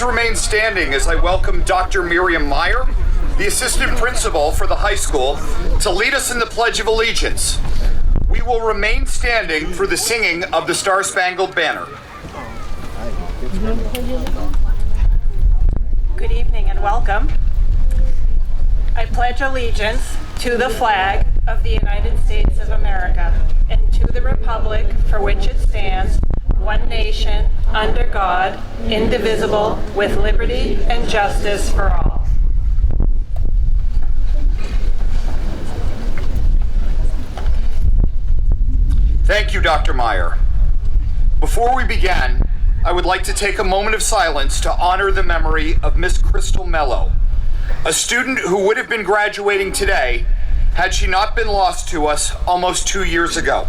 Please remain standing as I welcome Dr. Miriam Meyer, the Assistant Principal for the high school, to lead us in the Pledge of Allegiance. We will remain standing for the singing of the Star-Spangled Banner. Good evening and welcome. I pledge allegiance to the flag of the United States of America and to the republic for which it stands, one nation, under God, indivisible, with liberty and justice for all. Thank you, Dr. Meyer. Before we begin, I would like to take a moment of silence to honor the memory of Miss Crystal Mello, a student who would have been graduating today had she not been lost to us almost 2 years ago.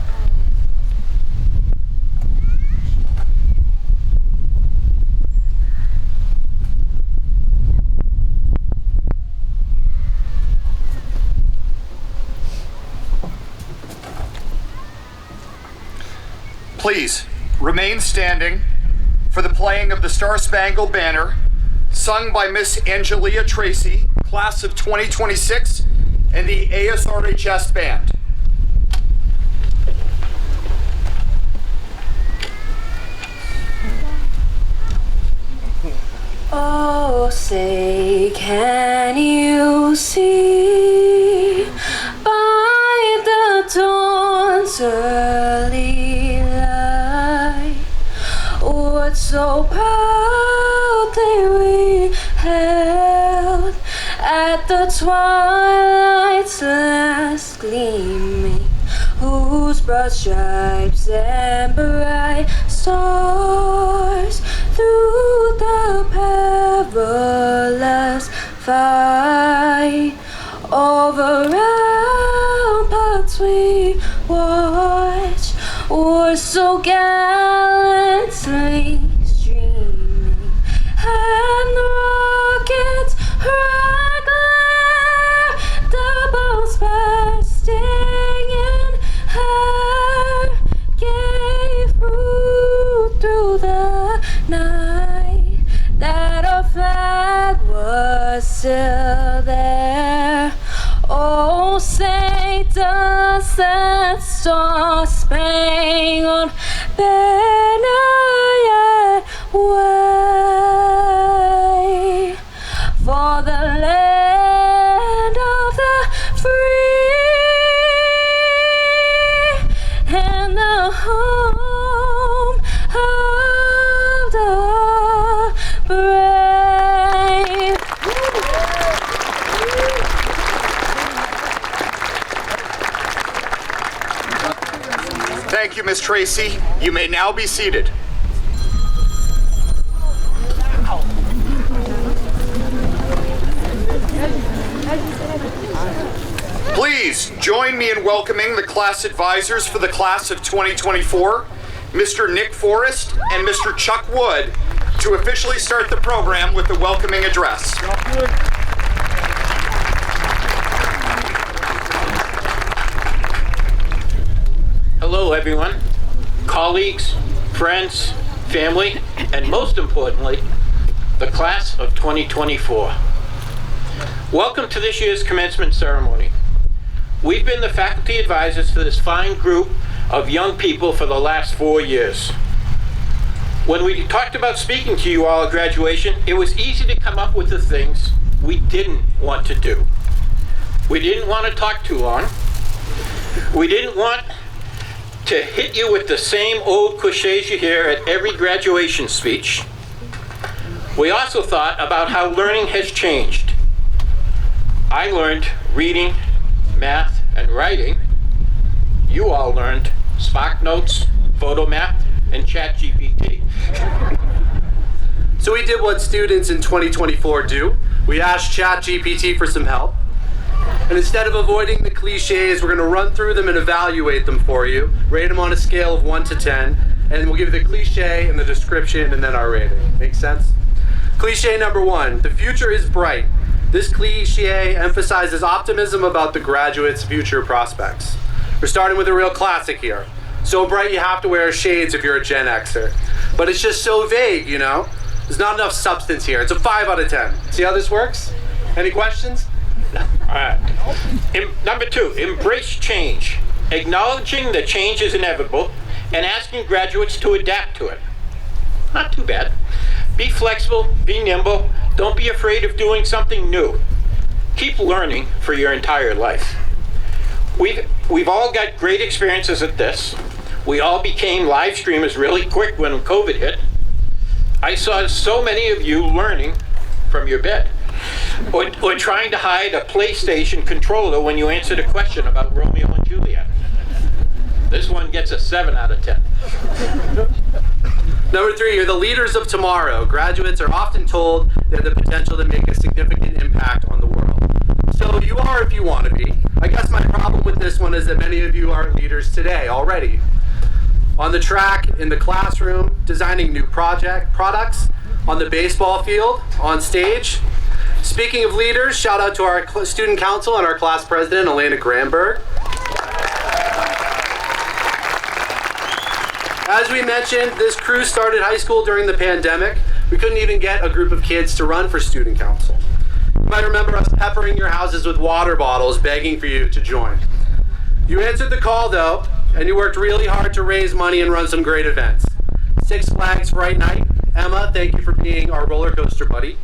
Please remain standing for the playing of the Star-Spangled Banner, sung by Miss Angelia Tracy, class of 2026, and the ASRHS band. Oh, say, can you see by the dawn's early light what so proudly we held at the twilight's last gleaming, whose broad stripes and bright stars through the perilous fight over ramparts we watched were so gallantly streaming, and the rockets' red glare, the bombs bursting in air, gave proof through the night that our flag was still there. Oh, say does that star-spangled banner yet wave for the land of the free and the home of the brave. Thank you, Miss Tracy. You may now be seated. Please join me in welcoming the class advisors for the class of 2024, Mr. Nick Forrest and Mr. Chuck Wood, to officially start the program with the welcoming address. Hello, everyone, colleagues, friends, family, and most importantly, the class of 2024. Welcome to this year's commencement ceremony. We've been the faculty advisors for this fine group of young people for the last 4 years. When we talked about speaking to you all at graduation, it was easy to come up with the things we didn't want to do. We didn't want to talk too long. We didn't want to hit you with the same old cliches you hear at every graduation speech. We also thought about how learning has changed. I learned reading, math, and writing. You all learned SparkNotes, PhotoMap, and ChatGPT. So we did what students in 2024 do. We asked ChatGPT for some help. And instead of avoiding the cliches, we're going to run through them and evaluate them for you, rate them on a scale of 1 to 10, and we'll give you the cliche and the description and then our rating. Make sense? Cliche number 1, the future is bright. This cliche emphasizes optimism about the graduate's future prospects. We're starting with a real classic here. So bright you have to wear shades if you're a Gen Xer. But it's just so vague, you know? There's not enough substance here. It's a 5 out of 10. See how this works? Any questions? All right. Number 2, embrace change. Acknowledging that change is inevitable and asking graduates to adapt to it. Not too bad. Be flexible, be nimble, don't be afraid of doing something new. Keep learning for your entire life. We've all got great experiences at this. We all became live streamers really quick when COVID hit. I saw so many of you learning from your bed or trying to hide a PlayStation controller when you answered a question about Romeo and Juliet. This one gets a 7 out of 10. Number 3, you're the leaders of tomorrow. Graduates are often told they have the potential to make a significant impact on the world. So you are if you want to be. I guess my problem with this one is that many of you are leaders today already. On the track, in the classroom, designing new products, on the baseball field, on stage. Speaking of leaders, shout out to our student council and our class president, Elena Granberg. As we mentioned, this crew started high school during the pandemic. We couldn't even get a group of kids to run for student council. You might remember us peppering your houses with water bottles, begging for you to join. You answered the call though, and you worked really hard to raise money and run some great events. Six Flags Fright Night. Emma, thank you for being our roller coaster buddy.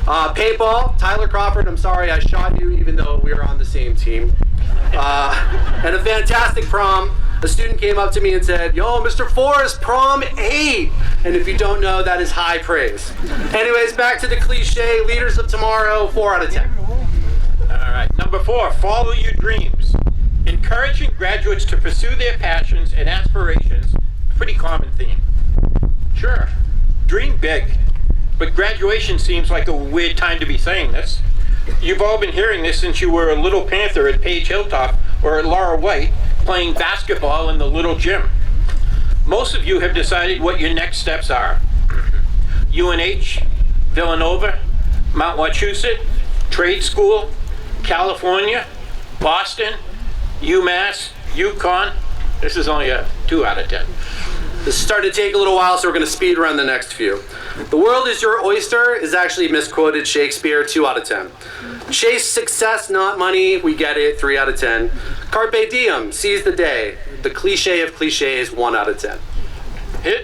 Paintball, Tyler Crawford, I'm sorry I shot you even though we were on the same team. And a fantastic prom. A student came up to me and said, "Yo, Mr. Forrest, prom 8." And if you don't know, that is high praise. Anyways, back to the cliche, leaders of tomorrow, 4 out of 10. All right. Number 4, follow your dreams. Encouraging graduates to pursue their passions and aspirations, pretty common theme. Sure, dream big, but graduation seems like a weird time to be saying this. You've all been hearing this since you were a little Panther at Page Hilltop or at Laura White playing basketball in the little gym. Most of you have decided what your next steps are. UNH, Villanova, Mount Wachusett, trade school, California, Boston, UMass, UConn. This is only a 2 out of 10. This is starting to take a little while, so we're going to speed run the next few. The world is your oyster is actually misquoted Shakespeare, 2 out of 10. Chase success, not money, we get it, 3 out of 10. Carpe diem, seize the day. The cliche of cliches, 1 out of 10.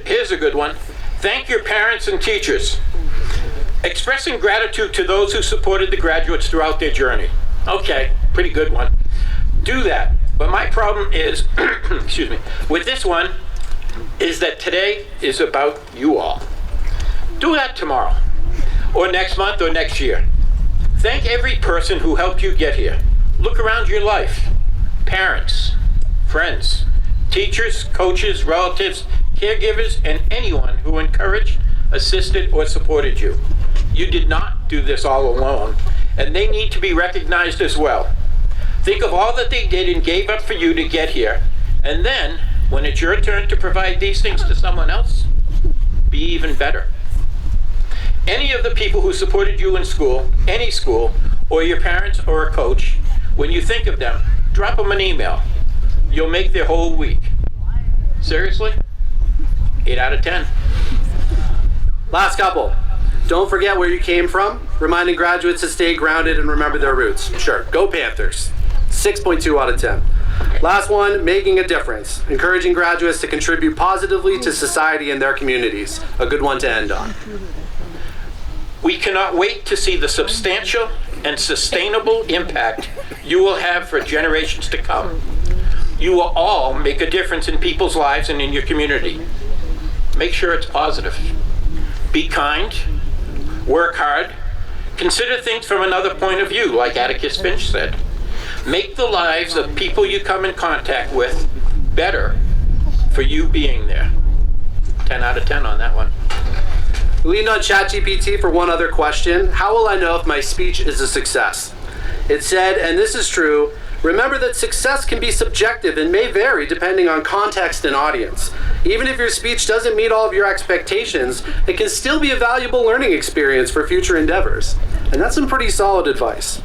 Here's a good one. Thank your parents and teachers. Expressing gratitude to those who supported the graduates throughout their journey. Okay, pretty good one. Do that. But my problem is, excuse me, with this one, is that today is about you all. Do that tomorrow, or next month, or next year. Thank every person who helped you get here. Look around your life. Parents, friends, teachers, coaches, relatives, caregivers, and anyone who encouraged, assisted, or supported you. You did not do this all alone, and they need to be recognized as well. Think of all that they did and gave up for you to get here, and then, when it's your turn to provide these things to someone else, be even better. Any of the people who supported you in school, any school, or your parents or a coach, when you think of them, drop them an email. You'll make their whole week. Seriously? 8 out of 10. Last couple. Don't forget where you came from. Reminding graduates to stay grounded and remember their roots. Sure, go Panthers. 6.2 out of 10. Last one, making a difference. Encouraging graduates to contribute positively to society and their communities. A good one to end on. We cannot wait to see the substantial and sustainable impact you will have for generations to come. You will all make a difference in people's lives and in your community. Make sure it's positive. Be kind, work hard, consider things from another point of view, like Atticus Finch said. Make the lives of people you come in contact with better for you being there. 10 out of 10 on that one. We leaned on ChatGPT for one other question. How will I know if my speech is a success? It said, and this is true, remember that success can be subjective and may vary depending on context and audience. Even if your speech doesn't meet all of your expectations, it can still be a valuable learning experience for future endeavors. And that's some pretty solid advice.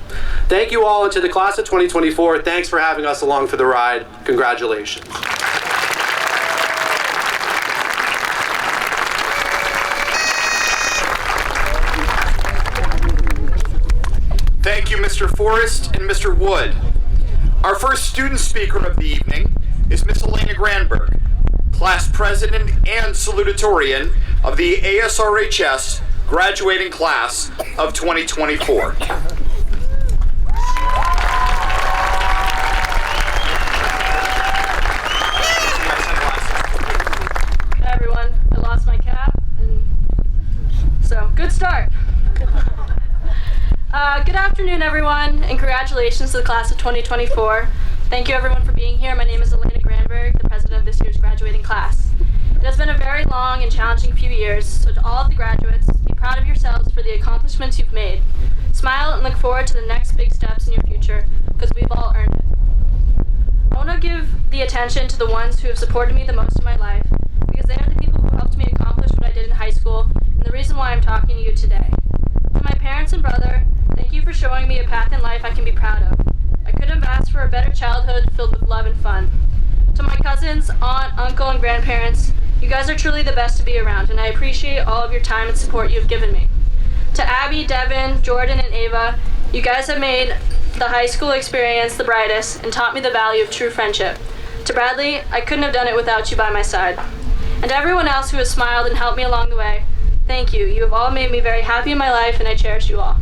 Thank you all, and to the class of 2024, thanks for having us along for the ride. Congratulations. Mr. Forrest and Mr. Wood. Our first student speaker of the evening is Miss Elena Granberg, class president and salutatorian of the ASRHS graduating class of 2024. Hey everyone, I lost my cap, and so good start. Good afternoon everyone, and congratulations to the class of 2024. Thank you everyone for being here. My name is Elena Granberg, the president of this year's graduating class. It has been a very long and challenging few years, so to all of the graduates, be proud of yourselves for the accomplishments you've made. Smile and look forward to the next big steps in your future, because we've all earned it. I want to give the attention to the ones who have supported me the most in my life, because they are the people who helped me accomplish what I did in high school, and the reason why I'm talking to you today. To my parents and brother, thank you for showing me a path in life I can be proud of. I couldn't have asked for a better childhood filled with love and fun. To my cousins, aunt, uncle, and grandparents, you guys are truly the best to be around, and I appreciate all of your time and support you've given me. To Abby, Devin, Jordan, and Ava, you guys have made the high school experience the brightest and taught me the value of true friendship. To Bradley, I couldn't have done it without you by my side. And to everyone else who has smiled and helped me along the way, thank you. You have all made me very happy in my life, and I cherish you all.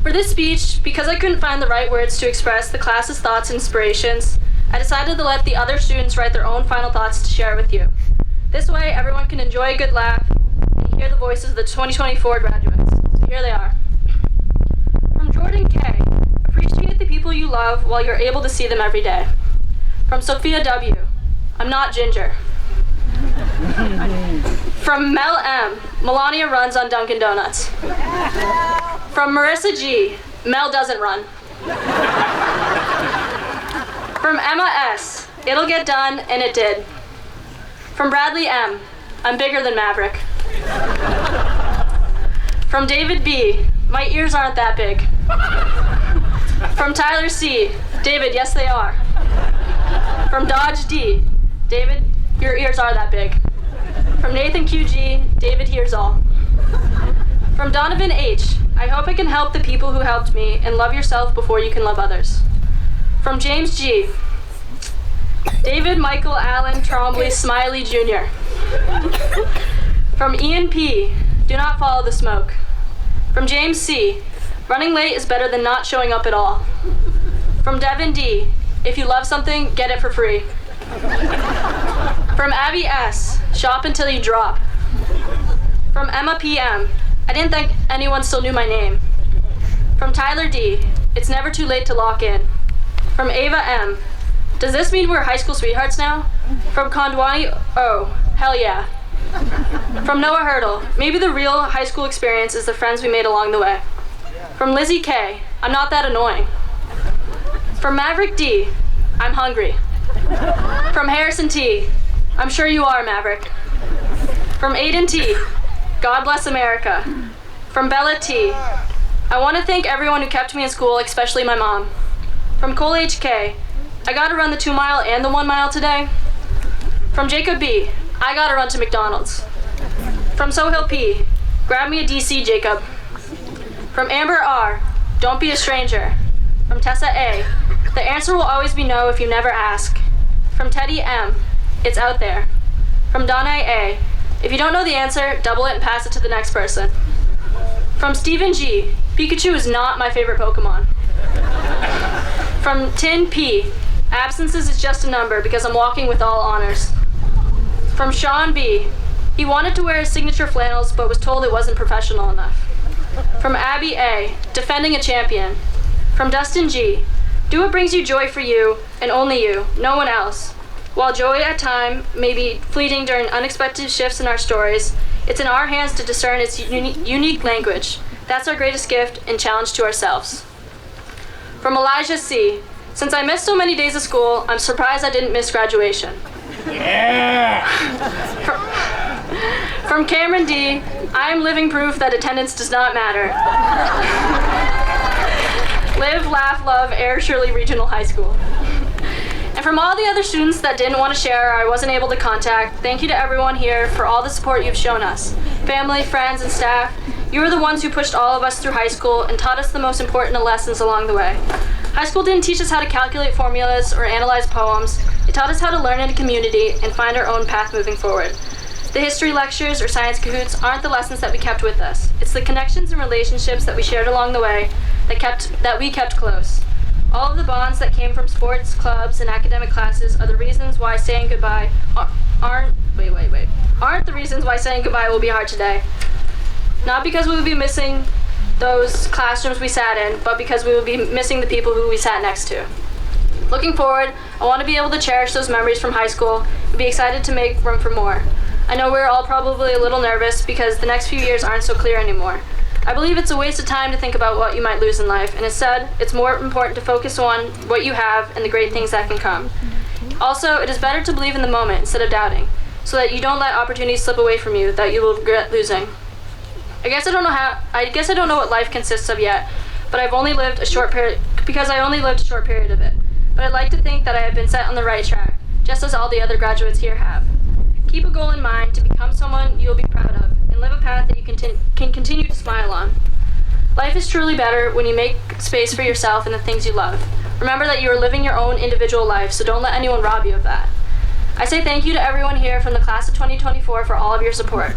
For this speech, because I couldn't find the right words to express the class's thoughts and inspirations, I decided to let the other students write their own final thoughts to share with you. This way, everyone can enjoy a good laugh and hear the voices of the 2024 graduates. So here they are. From Jordan K., appreciate the people you love while you're able to see them every day. From Sophia W., I'm not ginger. From Mel M., Melania runs on Dunkin' Donuts. From Marissa G., Mel doesn't run. From Emma S., it'll get done, and it did. From Bradley M., I'm bigger than Maverick. From David B., my ears aren't that big. From Tyler C., David, yes they are. From Dodge D., David, your ears are that big. From Nathan QG, David hears all. From Donovan H., I hope I can help the people who helped me, and love yourself before you can love others. From James G., David Michael Allen Trombley Smiley Jr. From Ian P., do not follow the smoke. From James C., running late is better than not showing up at all. From Devin D., if you love something, get it for free. From Abby S., shop until you drop. From Emma PM, I didn't think anyone still knew my name. From Tyler D., it's never too late to lock in. From Ava M., does this mean we're high school sweethearts now? From Kondwani, oh, hell yeah. From Noah Hurdle, maybe the real high school experience is the friends we made along the way. From Lizzie K., I'm not that annoying. From Maverick D., I'm hungry. From Harrison T., I'm sure you are, Maverick. From Aiden T., God bless America. From Bella T., I want to thank everyone who kept me in school, especially my mom. From Cole HK, I gotta run the 2 mile and the 1 mile today. From Jacob B, I gotta run to McDonald's. From Sohail P, grab me a DC, Jacob. From Amber R, don't be a stranger. From Tessa A, the answer will always be no if you never ask. From Teddy M, it's out there. From Donna A, if you don't know the answer, double it and pass it to the next person. From Stephen G, Pikachu is not my favorite Pokemon. From Tin P, absences is just a number because I'm walking with all honors. From Sean B, he wanted to wear his signature flannels but was told it wasn't professional enough. From Abby A, defending a champion. From Dustin G, do what brings you joy for you and only you, no one else. While joy at time may be fleeting during unexpected shifts in our stories, it's in our hands to discern its unique language. That's our greatest gift and challenge to ourselves. From Elijah C, since I missed so many days of school, I'm surprised I didn't miss graduation. Yeah! From Cameron D, I am living proof that attendance does not matter. Live, laugh, love, Air Shirley Regional High School. And from all the other students that didn't want to share or I wasn't able to contact, thank you to everyone here for all the support you've shown us. Family, friends, and staff, You were the ones who pushed all of us through high school and taught us the most important lessons along the way. High school didn't teach us how to calculate formulas or analyze poems. It taught us how to learn in a community and find our own path moving forward. The history lectures or science cahoots aren't the lessons that we kept with us. It's the connections and relationships that we shared along the way that we kept close. All of the bonds that came from sports, clubs, and academic classes are the reasons why saying goodbye aren't the reasons why saying goodbye will be hard today. Not because we will be missing those classrooms we sat in, but because we will be missing the people who we sat next to. Looking forward, I want to be able to cherish those memories from high school and be excited to make room for more. I know we're all probably a little nervous because the next few years aren't so clear anymore. I believe it's a waste of time to think about what you might lose in life, and instead, it's more important to focus on what you have and the great things that can come. Also, it is better to believe in the moment instead of doubting, so that you don't let opportunities slip away from you that you will regret losing. I guess I don't know what life consists of yet, but I only lived a short period of it. But I'd like to think that I have been set on the right track, just as all the other graduates here have. Keep a goal in mind to become someone you will be proud of, and live a path that you can continue to smile on. Life is truly better when you make space for yourself and the things you love. Remember that you are living your own individual life, so don't let anyone rob you of that. I say thank you to everyone here from the class of 2024 for all of your support.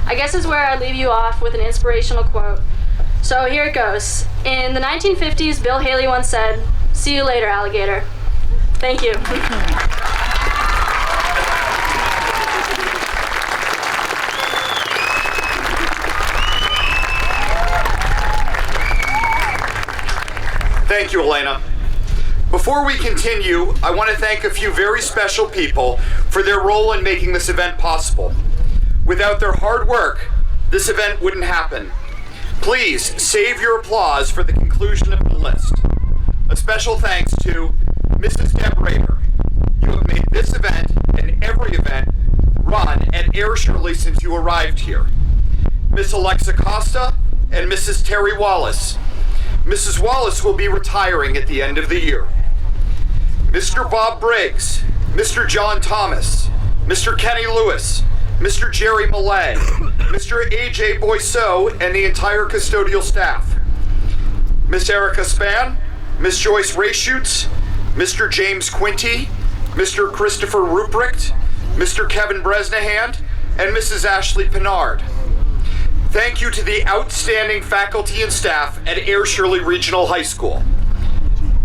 I guess is where I leave you off with an inspirational quote. So here it goes. In the 1950s, Bill Haley once said, "See you later, alligator." Thank you. Thank you, Elena. Before we continue, I want to thank a few very special people for their role in making this event possible. Without their hard work, this event wouldn't happen. Please save your applause for the conclusion of the list. A special thanks to Mrs. Deb Rader. You have made this event and every event run at Air Shirley since you arrived here. Miss Alexa Costa and Mrs. Terry Wallace. Mrs. Wallace will be retiring at the end of the year. Mr. Bob Briggs, Mr. John Thomas, Mr. Kenny Lewis, Mr. Jerry Millay, Mr. A.J. Boisseau, and the entire custodial staff. Miss Erica Spann, Miss Joyce Rayshoots, Mr. James Quinty, Mr. Christopher Ruprecht, Mr. Kevin Bresnahand, and Mrs. Ashley Pinard. Thank you to the outstanding faculty and staff at Air Shirley Regional High School.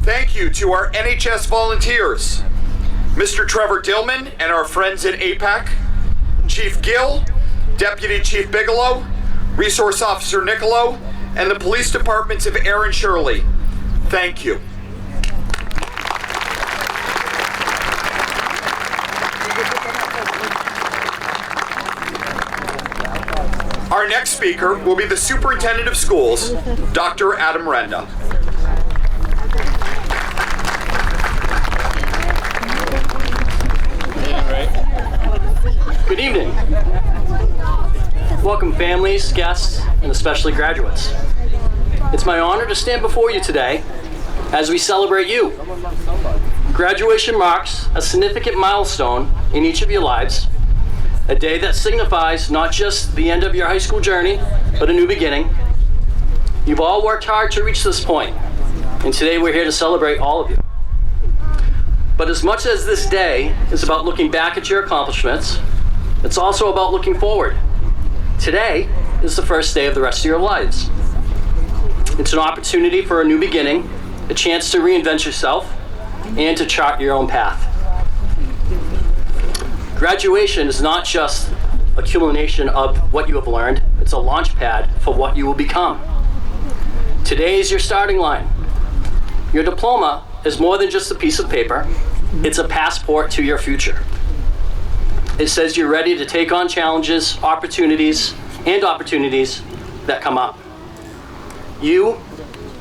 Thank you to our NHS volunteers, Mr. Trevor Dillman and our friends at APAC, Chief Gill, Deputy Chief Bigelow, Resource Officer Nicolo, and the police departments of Air and Shirley. Thank you. Our next speaker will be the Superintendent of Schools, Dr. Adam Renda. Good evening. Welcome families, guests, and especially graduates. It's my honor to stand before you today as we celebrate you. Graduation marks a significant milestone in each of your lives, a day that signifies not just the end of your high school journey, but a new beginning. You've all worked hard to reach this point, and today we're here to celebrate all of you. But as much as this day is about looking back at your accomplishments, it's also about looking forward. Today is the first day of the rest of your lives. It's an opportunity for a new beginning, a chance to reinvent yourself, and to chart your own path. Graduation is not just a culmination of what you have learned, it's a launch pad for what you will become. Today is your starting line. Your diploma is more than just a piece of paper, it's a passport to your future. It says you're ready to take on challenges, opportunities that come up. You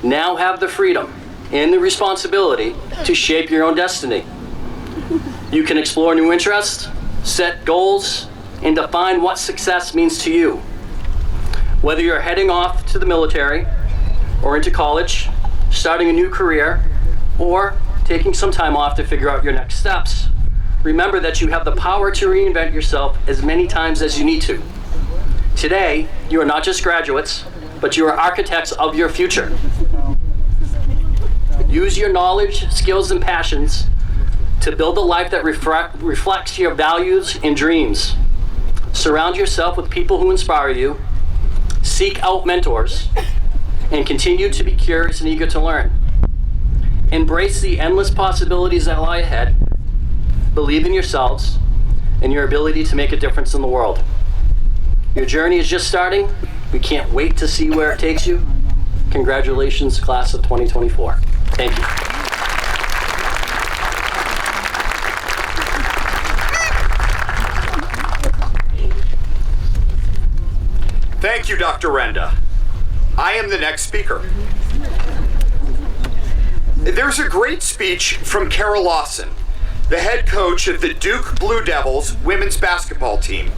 now have the freedom and the responsibility to shape your own destiny. You can explore new interests, set goals, and define what success means to you. Whether you're heading off to the military or into college, starting a new career, or taking some time off to figure out your next steps, remember that you have the power to reinvent yourself as many times as you need to. Today, you are not just graduates, but you are architects of your future. Use your knowledge, skills, and passions to build a life that reflects your values and dreams. Surround yourself with people who inspire you, seek out mentors, and continue to be curious and eager to learn. Embrace the endless possibilities that lie ahead. Believe in yourselves and your ability to make a difference in the world. Your journey is just starting. We can't wait to see where it takes you. Congratulations, class of 2024. Thank you. Thank you, Dr. Renda. I am the next speaker. There's a great speech from Kara Lawson, the head coach of the Duke Blue Devils women's basketball team.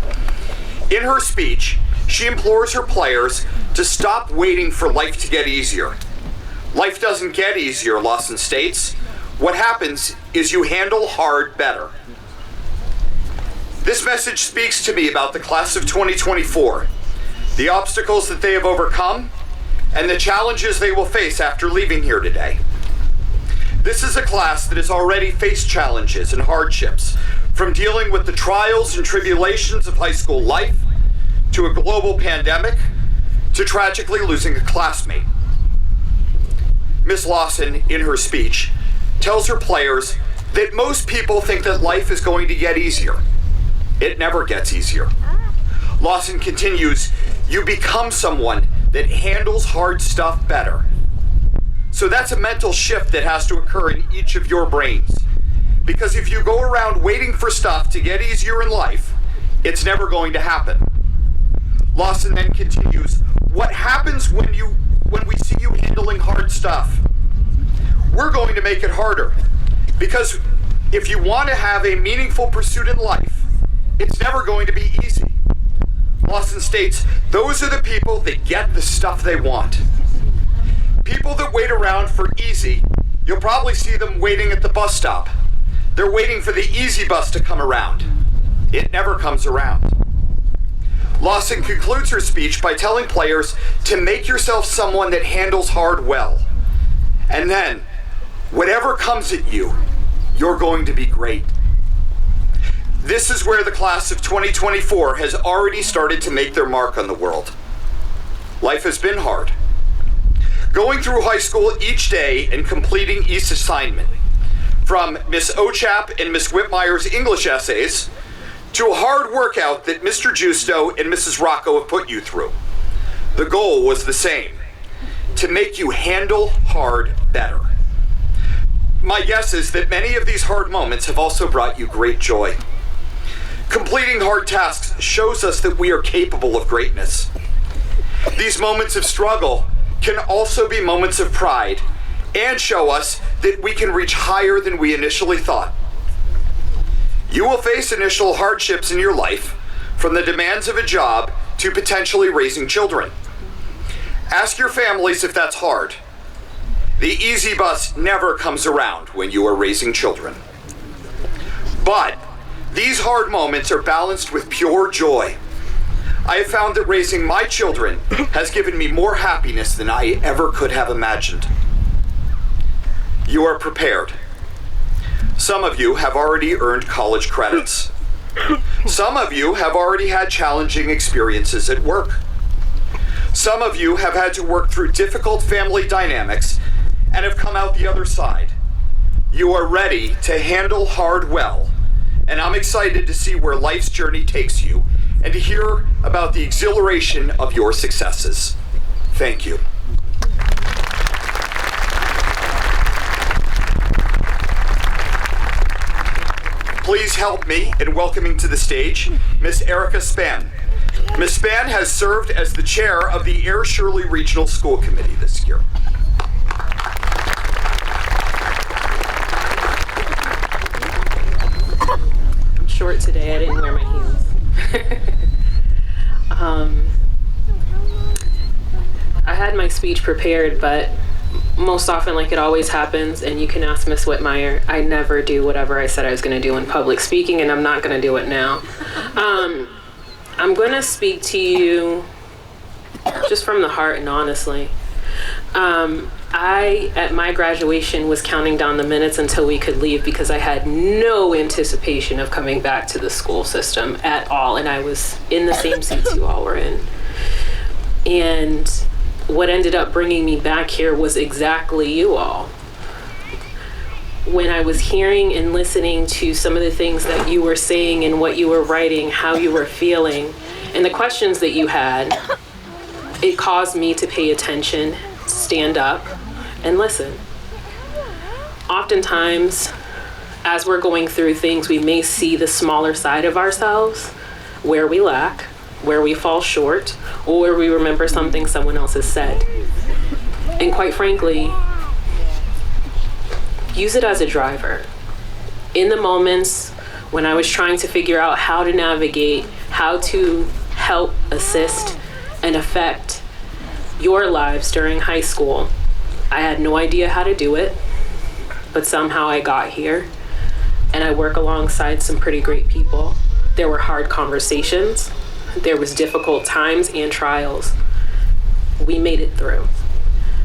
In her speech, she implores her players to stop waiting for life to get easier. Life doesn't get easier, Lawson states. What happens is you handle hard better. This message speaks to me about the class of 2024, the obstacles that they have overcome, and the challenges they will face after leaving here today. This is a class that has already faced challenges and hardships, from dealing with the trials and tribulations of high school life, to a global pandemic, to tragically losing a classmate. Ms. Lawson, in her speech, tells her players that most people think that life is going to get easier. It never gets easier. Lawson continues, you become someone that handles hard stuff better. So that's a mental shift that has to occur in each of your brains. Because if you go around waiting for stuff to get easier in life, it's never going to happen. Lawson then continues, what happens when we see you handling hard stuff? We're going to make it harder. Because if you want to have a meaningful pursuit in life, it's never going to be easy. Lawson states, those are the people that get the stuff they want. People that wait around for easy, you'll probably see them waiting at the bus stop. They're waiting for the easy bus to come around. It never comes around. Lawson concludes her speech by telling players to make yourself someone that handles hard well. And then, whatever comes at you, you're going to be great. This is where the class of 2024 has already started to make their mark on the world. Life has been hard. Going through high school each day and completing each assignment, from Miss Ochap and Miss Whitmire's English essays, to a hard workout that Mr. Justo and Mrs. Rocco have put you through. The goal was the same, to make you handle hard better. My guess is that many of these hard moments have also brought you great joy. Completing hard tasks shows us that we are capable of greatness. These moments of struggle can also be moments of pride and show us that we can reach higher than we initially thought. You will face initial hardships in your life, from the demands of a job to potentially raising children. Ask your families if that's hard. The easy bus never comes around when you are raising children. But these hard moments are balanced with pure joy. I have found that raising my children has given me more happiness than I ever could have imagined. You are prepared. Some of you have already earned college credits. Some of you have already had challenging experiences at work. Some of you have had to work through difficult family dynamics and have come out the other side. You are ready to handle hard well, and I'm excited to see where life's journey takes you and to hear about the exhilaration of your successes. Thank you. Please help me in welcoming to the stage Miss Erica Spann. Ms. Spann has served as the chair of the Air Shirley Regional School Committee this year. I'm short today, I didn't wear my heels. I had my speech prepared, but most often, like it always happens, and you can ask Miss Whitmire, I never do whatever I said I was going to do in public speaking, and I'm not going to do it now. I'm going to speak to you just from the heart and honestly. I, at my graduation, was counting down the minutes until we could leave because I had no anticipation of coming back to the school system at all. And I was in the same seats you all were in. And what ended up bringing me back here was exactly you all. When I was hearing and listening to some of the things that you were saying and what you were writing, how you were feeling, and the questions that you had, it caused me to pay attention, stand up, and listen. Oftentimes, as we're going through things, we may see the smaller side of ourselves, where we lack, where we fall short, or where we remember something someone else has said. And quite frankly, use it as a driver. In the moments when I was trying to figure out how to navigate, how to help, assist, and affect your lives during high school, I had no idea how to do it, but somehow I got here, and I work alongside some pretty great people. There were hard conversations, there was difficult times and trials. We made it through.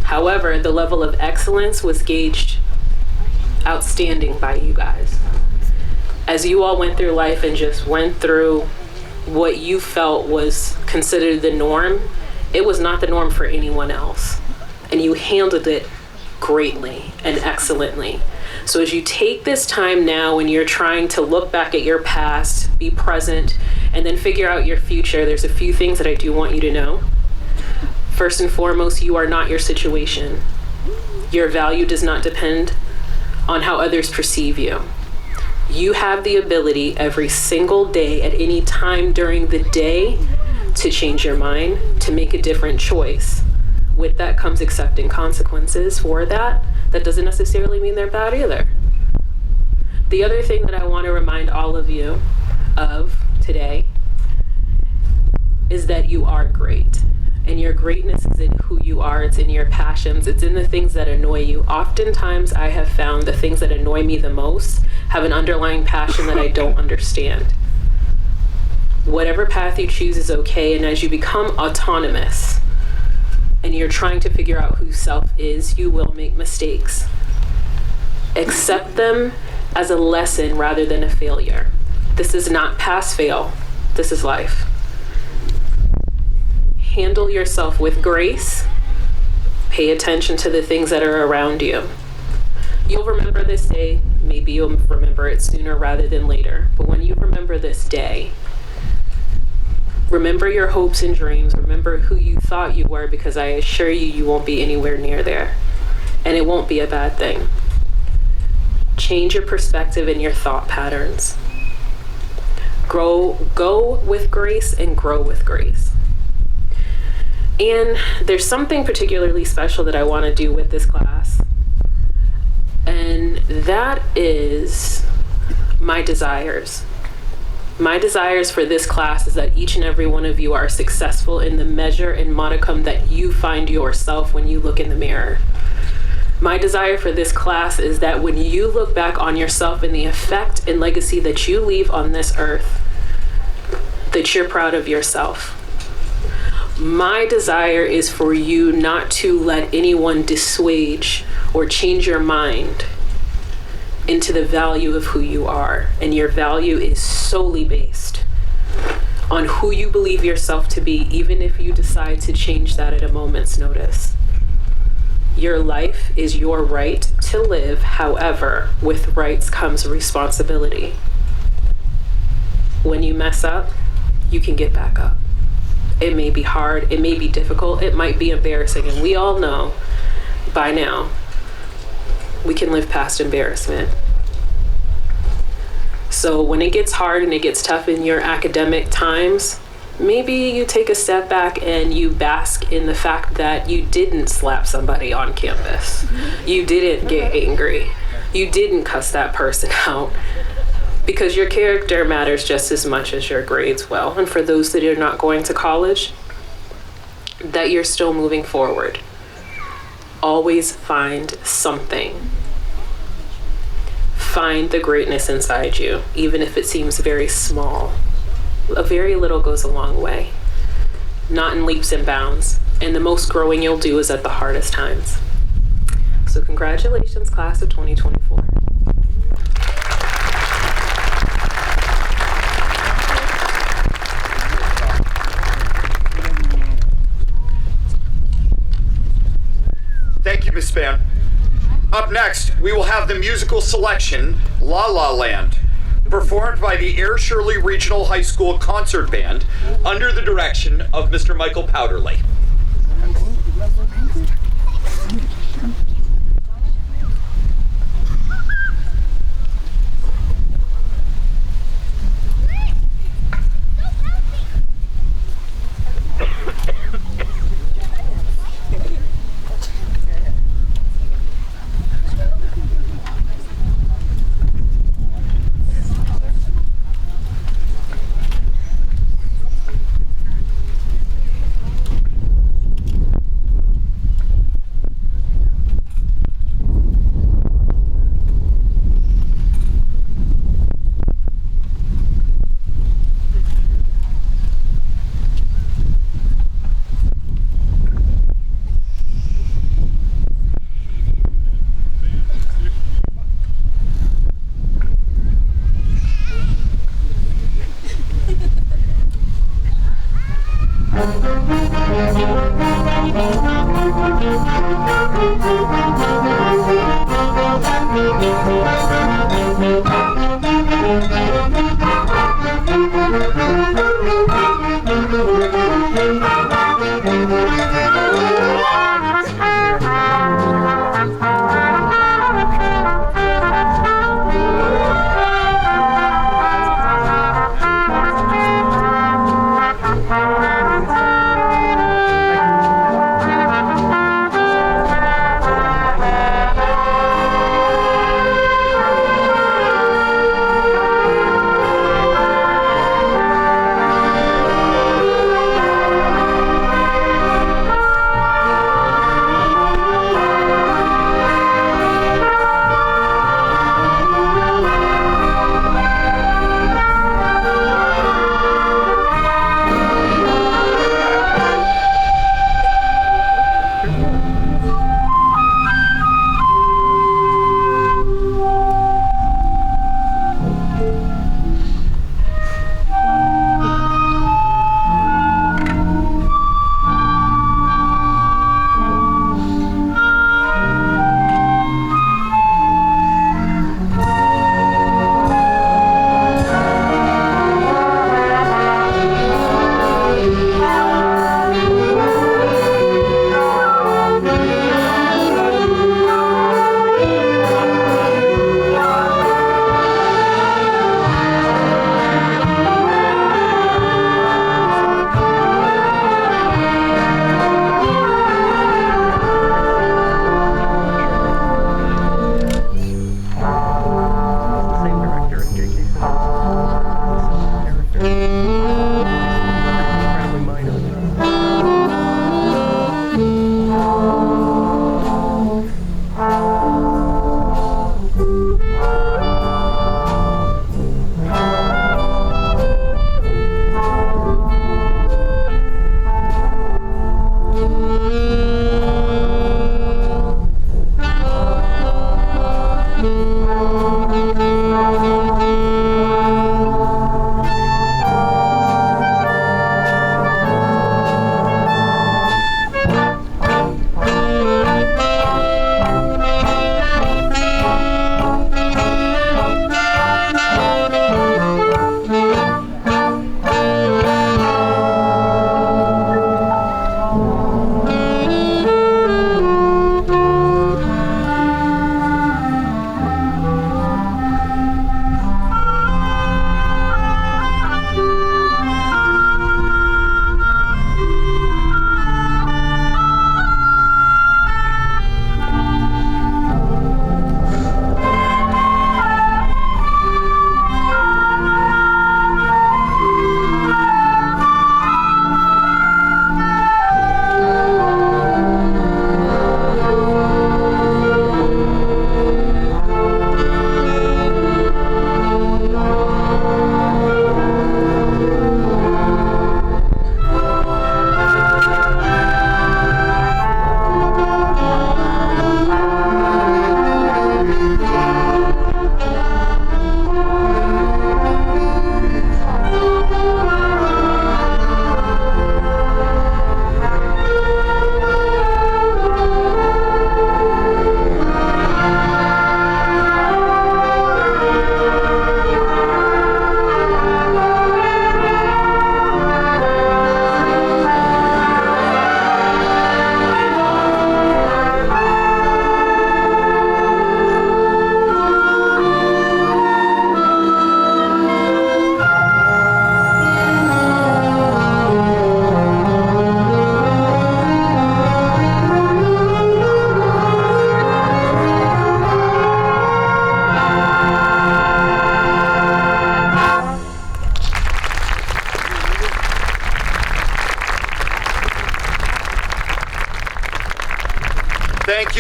However, the level of excellence was gauged outstanding by you guys. As you all went through life and just went through what you felt was considered the norm, it was not the norm for anyone else. And you handled it greatly and excellently. So as you take this time now and you're trying to look back at your past, be present, and then figure out your future, there's a few things that I do want you to know. First and foremost, you are not your situation. Your value does not depend on how others perceive you. You have the ability every single day, at any time during the day, to change your mind, to make a different choice. With that comes accepting consequences for that. That doesn't necessarily mean they're bad either. The other thing that I want to remind all of you of today is that you are great. And your greatness is in who you are. It's in your passions. It's in the things that annoy you. Oftentimes, I have found the things that annoy me the most have an underlying passion that I don't understand. Whatever path you choose is okay. And as you become autonomous and you're trying to figure out who self is, you will make mistakes. Accept them as a lesson rather than a failure. This is not pass fail. This is life. Handle yourself with grace. Pay attention to the things that are around you. You'll remember this day. Maybe you'll remember it sooner rather than later. But when you remember this day, remember your hopes and dreams. Remember who you thought you were, because I assure you, you won't be anywhere near there. And it won't be a bad thing. Change your perspective and your thought patterns. Go with grace and grow with grace. And there's something particularly special that I want to do with this class. And that is my desires. My desires for this class is that each and every one of you are successful in the measure and modicum that you find yourself when you look in the mirror. My desire for this class is that when you look back on yourself and the effect and legacy that you leave on this earth, that you're proud of yourself. My desire is for you not to let anyone dissuade or change your mind into the value of who you are. And your value is solely based on who you believe yourself to be, even if you decide to change that at a moment's notice. Your life is your right to live. However, with rights comes responsibility. When you mess up, you can get back up. It may be hard, it may be difficult, it might be embarrassing, and we all know by now we can live past embarrassment. So when it gets hard and it gets tough in your academic times, maybe you take a step back and you bask in the fact that you didn't slap somebody on campus. You didn't get angry. You didn't cuss that person out. Because your character matters just as much as your grades will. And for those that are not going to college, that you're still moving forward. Always find something. Find the greatness inside you, even if it seems very small. A very little goes a long way. not in leaps and bounds. And the most growing you'll do is at the hardest times. So congratulations, class of 2024. Thank you, Ms. Span. Up next, we will have the musical selection, La La Land, performed by the Air Shirley Regional High School Concert Band under the direction of Mr. Michael Powderly.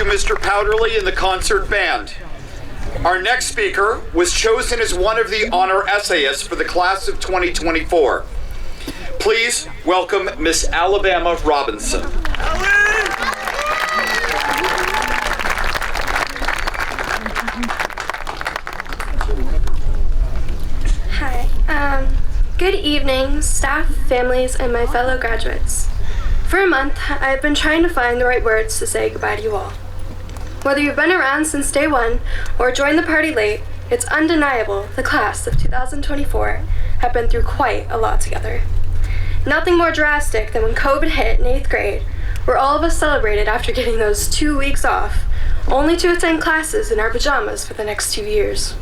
you, Mr. Powderly and the concert band. Our next speaker was chosen as one of the honor essayists for the class of 2024. Please welcome Miss Alabama Robinson. Hi. Good evening, staff, families, and my fellow graduates. For a month, I've been trying to find the right words to say goodbye to you all. Whether you've been around since day one or joined the party late, it's undeniable the class of 2024 have been through quite a lot together. Nothing more drastic than when COVID hit in 8th grade, where all of us celebrated after getting those 2 weeks off, only to attend classes in our pajamas for the next 2 years.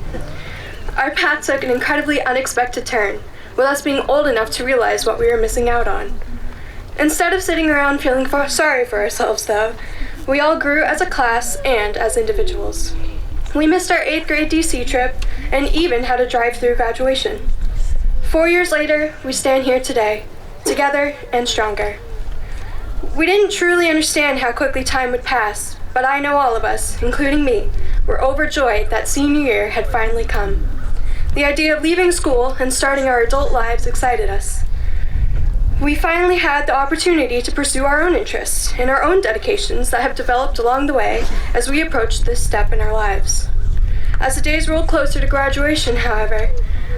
Our path took an incredibly unexpected turn, with us being old enough to realize what we were missing out on. Instead of sitting around feeling sorry for ourselves, though, we all grew as a class and as individuals. We missed our 8th grade DC trip and even had a drive-through graduation. 4 years later, we stand here today, together and stronger. We didn't truly understand how quickly time would pass, but I know all of us, including me, were overjoyed that senior year had finally come. The idea of leaving school and starting our adult lives excited us. We finally had the opportunity to pursue our own interests and our own dedications that have developed along the way as we approached this step in our lives. As the days rolled closer to graduation, however,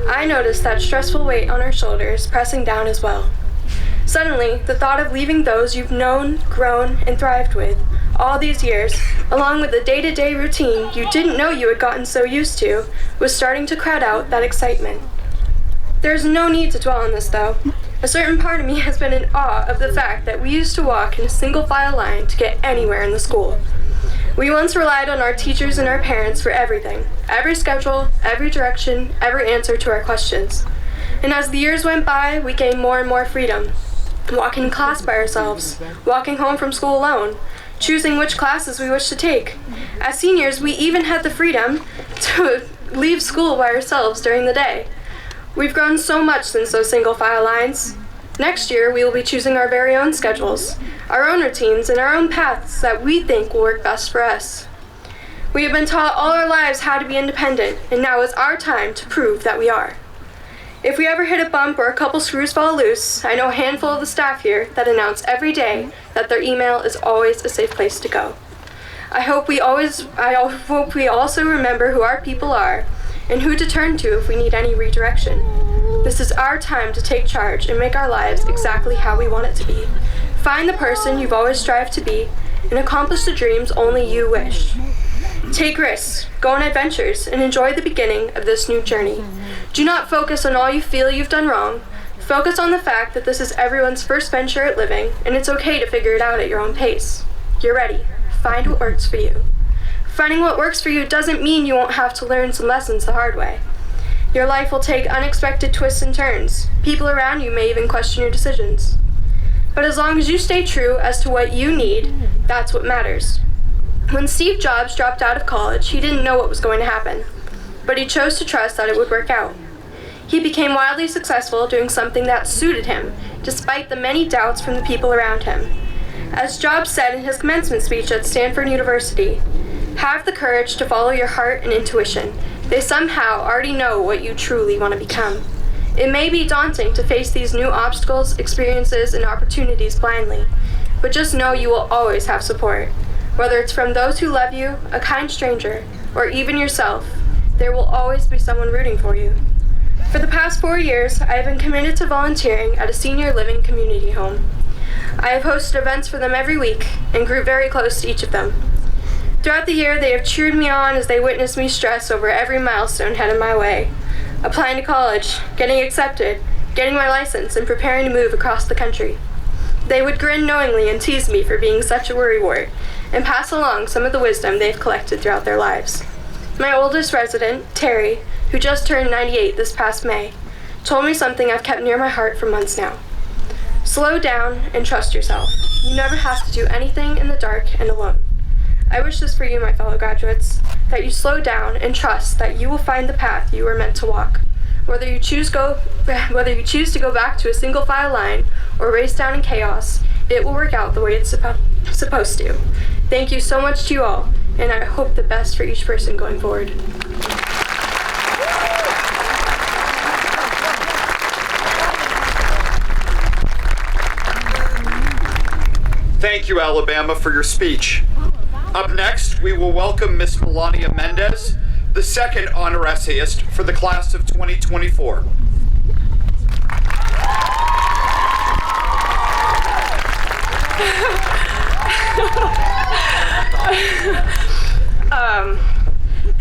I noticed that stressful weight on our shoulders pressing down as well. Suddenly, the thought of leaving those you've known, grown, and thrived with all these years, along with the day-to-day routine you didn't know you had gotten so used to, was starting to crowd out that excitement. There's no need to dwell on this, though. A certain part of me has been in awe of the fact that we used to walk in a single file line to get anywhere in the school. We once relied on our teachers and our parents for everything, every schedule, every direction, every answer to our questions. And as the years went by, we gained more and more freedom. Walking in class by ourselves, walking home from school alone, choosing which classes we wished to take. As seniors, we even had the freedom to leave school by ourselves during the day. We've grown so much since those single file lines. Next year, we will be choosing our very own schedules, our own routines, and our own paths that we think will work best for us. We have been taught all our lives how to be independent, and now is our time to prove that we are. If we ever hit a bump or a couple screws fall loose, I know a handful of the staff here that announce every day that their email is always a safe place to go. I hope we also remember who our people are and who to turn to if we need any redirection. This is our time to take charge and make our lives exactly how we want it to be. Find the person you've always strived to be and accomplish the dreams only you wish. Take risks, go on adventures, and enjoy the beginning of this new journey. Do not focus on all you feel you've done wrong. Focus on the fact that this is everyone's first venture at living, and it's okay to figure it out at your own pace. You're ready. Find what works for you. Finding what works for you doesn't mean you won't have to learn some lessons the hard way. Your life will take unexpected twists and turns. People around you may even question your decisions. But as long as you stay true as to what you need, that's what matters. When Steve Jobs dropped out of college, he didn't know what was going to happen, but he chose to trust that it would work out. He became wildly successful doing something that suited him, despite the many doubts from the people around him. As Jobs said in his commencement speech at Stanford University, "Have the courage to follow your heart and intuition. They somehow already know what you truly want to become." It may be daunting to face these new obstacles, experiences, and opportunities blindly, but just know you will always have support. Whether it's from those who love you, a kind stranger, or even yourself, there will always be someone rooting for you. For the past 4 years, I have been committed to volunteering at a senior living community home. I have hosted events for them every week and grew very close to each of them. Throughout the year, they have cheered me on as they witnessed me stress over every milestone headed my way. Applying to college, getting accepted, getting my license, and preparing to move across the country. They would grin knowingly and tease me for being such a worrywart, and pass along some of the wisdom they've collected throughout their lives. My oldest resident, Terry, who just turned 98 this past May, told me something I've kept near my heart for months now. Slow down and trust yourself. You never have to do anything in the dark and alone. I wish this for you, my fellow graduates, that you slow down and trust that you will find the path you were meant to walk. Whether you choose to go back to a single file line or race down in chaos, it will work out the way it's supposed to. Thank you so much to you all, and I hope the best for each person going forward. Thank you, Alabama, for your speech. Up next, we will welcome Miss Melania Mendez, the second honor essayist for the class of 2024.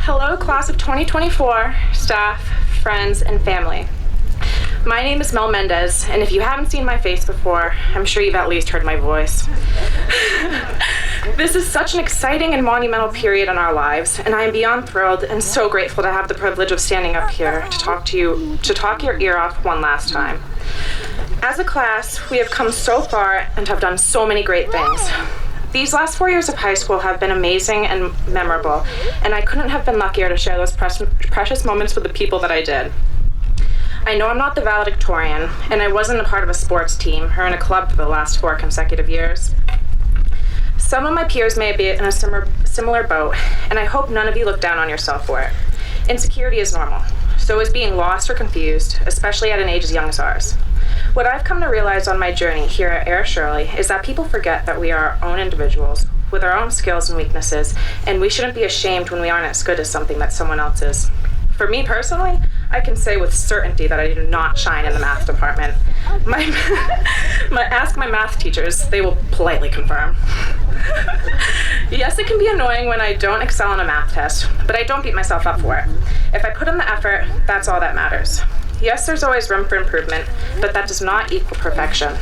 Hello, class of 2024, staff, friends, and family. My name is Mel Mendez, and if you haven't seen my face before, I'm sure you've at least heard my voice. This is such an exciting and monumental period in our lives, and I am beyond thrilled and so grateful to have the privilege of standing up here to talk your ear off one last time. As a class, we have come so far and have done so many great things. These last 4 years of high school have been amazing and memorable, and I couldn't have been luckier to share those precious moments with the people that I did. I know I'm not the valedictorian, and I wasn't a part of a sports team or in a club for the last 4 consecutive years. Some of my peers may be in a similar boat, and I hope none of you look down on yourself for it. Insecurity is normal. So is being lost or confused, especially at an age as young as ours. What I've come to realize on my journey here at ASRHS is that people forget that we are our own individuals with our own skills and weaknesses, and we shouldn't be ashamed when we aren't as good as something that someone else is. For me personally, I can say with certainty that I do not shine in the math department. Ask my math teachers, they will politely confirm. Yes, it can be annoying when I don't excel in a math test, but I don't beat myself up for it. If I put in the effort, that's all that matters. Yes, there's always room for improvement, but that does not equal perfection.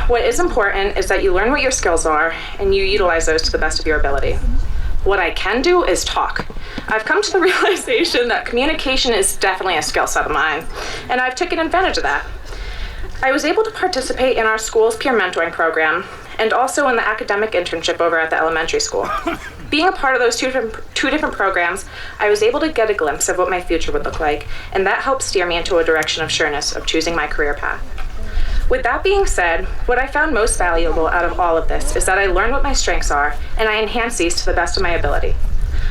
What is important is that you learn what your skills are and you utilize those to the best of your ability. What I can do is talk. I've come to the realization that communication is definitely a skill set of mine, and I've taken advantage of that. I was able to participate in our school's peer mentoring program and also in the academic internship over at the elementary school. Being a part of those two different programs, I was able to get a glimpse of what my future would look like, and that helped steer me into a direction of sureness of choosing my career path. With that being said, what I found most valuable out of all of this is that I learned what my strengths are, and I enhanced these to the best of my ability.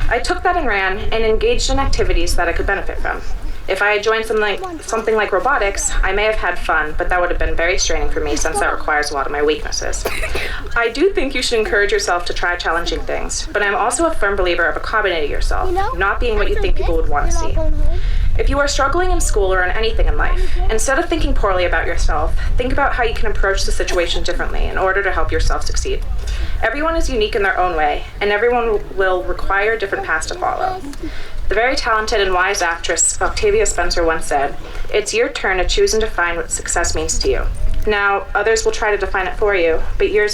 I took that and ran and engaged in activities that I could benefit from. If I had joined something like robotics, I may have had fun, but that would have been very straining for me since that requires a lot of my weaknesses. I do think you should encourage yourself to try challenging things, but I'm also a firm believer of accommodating yourself, not being what you think people would want to see. If you are struggling in school or in anything in life, instead of thinking poorly about yourself, think about how you can approach the situation differently in order to help yourself succeed. Everyone is unique in their own way, and everyone will require different paths to follow. The very talented and wise actress Octavia Spencer once said, "It's your turn to choose and define what success means to you. Now, others will try to define it for you, but your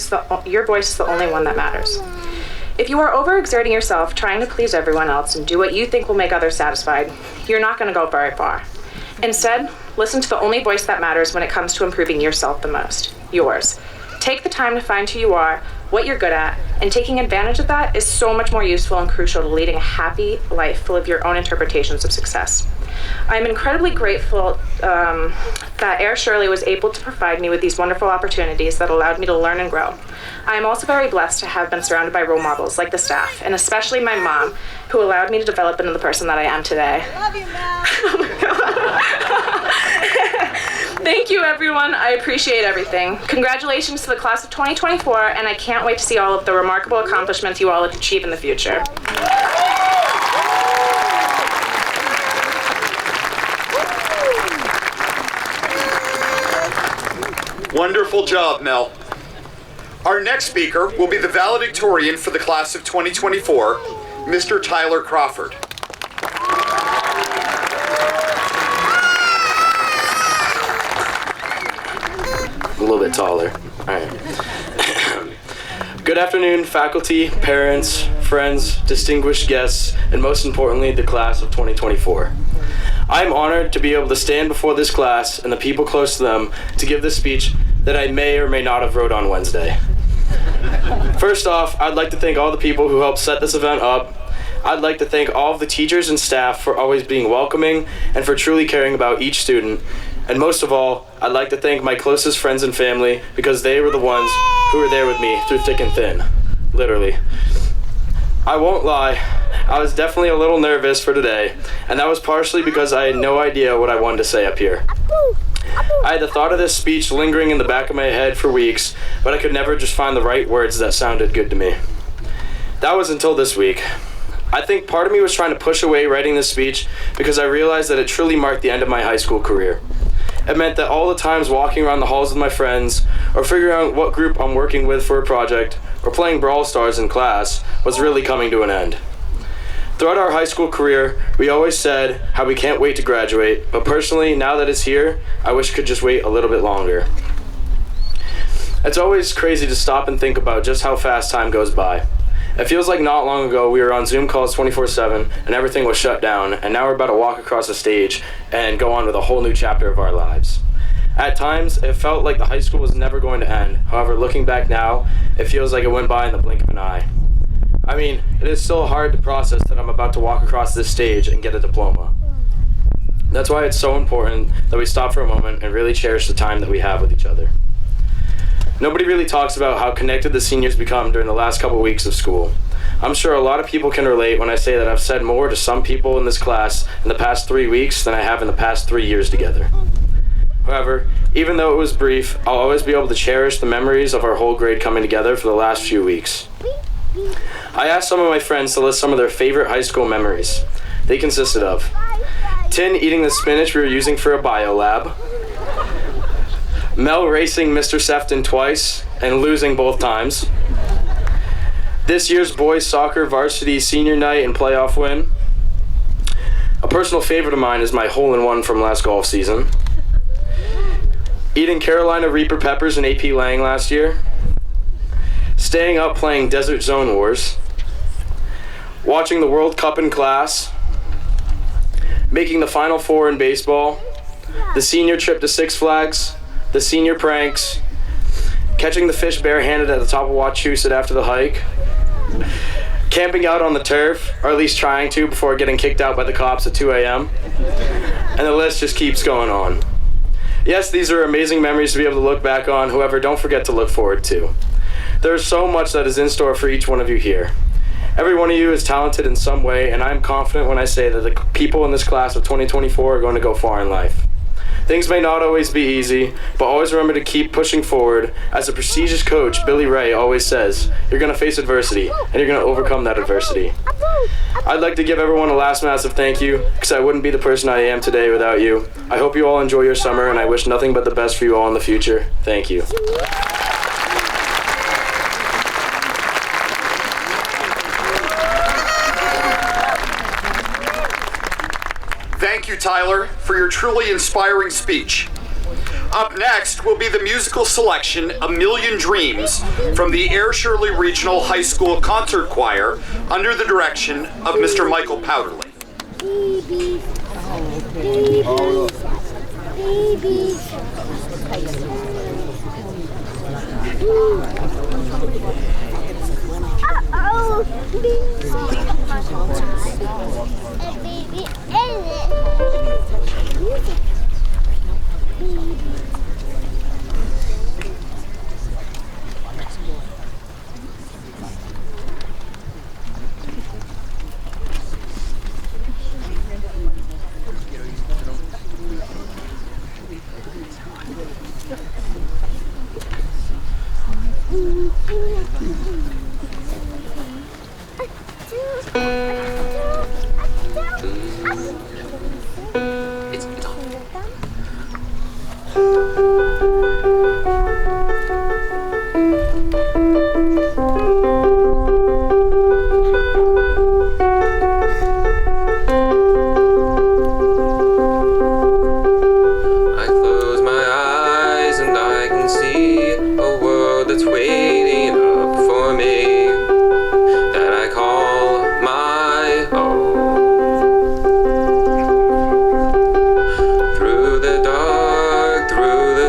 voice is the only one that matters." If you are overexerting yourself trying to please everyone else and do what you think will make others satisfied, you're not going to go very far. Instead, listen to the only voice that matters when it comes to improving yourself the most, yours. Take the time to find who you are, what you're good at, and taking advantage of that is so much more useful and crucial to leading a happy life full of your own interpretations of success. I'm incredibly grateful that ASRHS was able to provide me with these wonderful opportunities that allowed me to learn and grow. I am also very blessed to have been surrounded by role models like the staff, and especially my mom, who allowed me to develop into the person that I am today. Love you, Mom. Thank you, everyone. I appreciate everything. Congratulations to the class of 2024, and I can't wait to see all of the remarkable accomplishments you all achieve in the future. Wonderful job, Mel. Our next speaker will be the valedictorian for the class of 2024, Mr. Tyler Crawford. A little bit taller. All right. Good afternoon, faculty, parents, friends, distinguished guests, and most importantly, the class of 2024. I am honored to be able to stand before this class and the people close to them to give this speech that I may or may not have wrote on Wednesday. First off, I'd like to thank all the people who helped set this event up. I'd like to thank all of the teachers and staff for always being welcoming and for truly caring about each student. And most of all, I'd like to thank my closest friends and family because they were the ones who were there with me through thick and thin. literally. I won't lie, I was definitely a little nervous for today, and that was partially because I had no idea what I wanted to say up here. I had the thought of this speech lingering in the back of my head for weeks, but I could never just find the right words that sounded good to me. That was until this week. I think part of me was trying to push away writing this speech because I realized that it truly marked the end of my high school career. It meant that all the times walking around the halls with my friends, or figuring out what group I'm working with for a project, or playing Brawl Stars in class was really coming to an end. Throughout our high school career, we always said how we can't wait to graduate, but personally, now that it's here, I wish I could just wait a little bit longer. It's always crazy to stop and think about just how fast time goes by. It feels like not long ago we were on Zoom calls 24/7 and everything was shut down, and now we're about to walk across the stage and go on with a whole new chapter of our lives. At times, it felt like the high school was never going to end. However, looking back now, it feels like it went by in the blink of an eye. I mean, it is still hard to process that I'm about to walk across this stage and get a diploma. That's why it's so important that we stop for a moment and really cherish the time that we have with each other. Nobody really talks about how connected the seniors become during the last couple weeks of school. I'm sure a lot of people can relate when I say that I've said more to some people in this class in the past 3 weeks than I have in the past 3 years together. However, even though it was brief, I'll always be able to cherish the memories of our whole grade coming together for the last few weeks. I asked some of my friends to list some of their favorite high school memories. They consisted of Tin eating the spinach we were using for a bio lab, Mel racing Mr. Sefton twice and losing both times, this year's boys soccer varsity senior night and playoff win. A personal favorite of mine is my hole-in-one from last golf season. Eating Carolina Reaper peppers in AP Lang last year. Staying up playing Desert Zone Wars. Watching the World Cup in class. Making the Final Four in baseball. The senior trip to Six Flags. The senior pranks. Catching the fish barehanded at the top of Wachusett after the hike. Camping out on the turf, or at least trying to before getting kicked out by the cops at 2 a.m. And the list just keeps going on. Yes, these are amazing memories to be able to look back on, however, don't forget to look forward to. There's so much that is in store for each one of you here. Every one of you is talented in some way, and I'm confident when I say that the people in this class of 2024 are going to go far in life. Things may not always be easy, but always remember to keep pushing forward. As a prestigious coach, Billy Ray, always says, you're going to face adversity, and you're going to overcome that adversity. I'd like to give everyone a last massive thank you, because I wouldn't be the person I am today without you. I hope you all enjoy your summer, and I wish nothing but the best for you all in the future. Thank you. Thank you, Tyler, for your truly inspiring speech. Up next will be the musical selection A Million Dreams from the Air Shirley Regional High School Concert Choir under the direction of Mr. Michael Powderly. Through the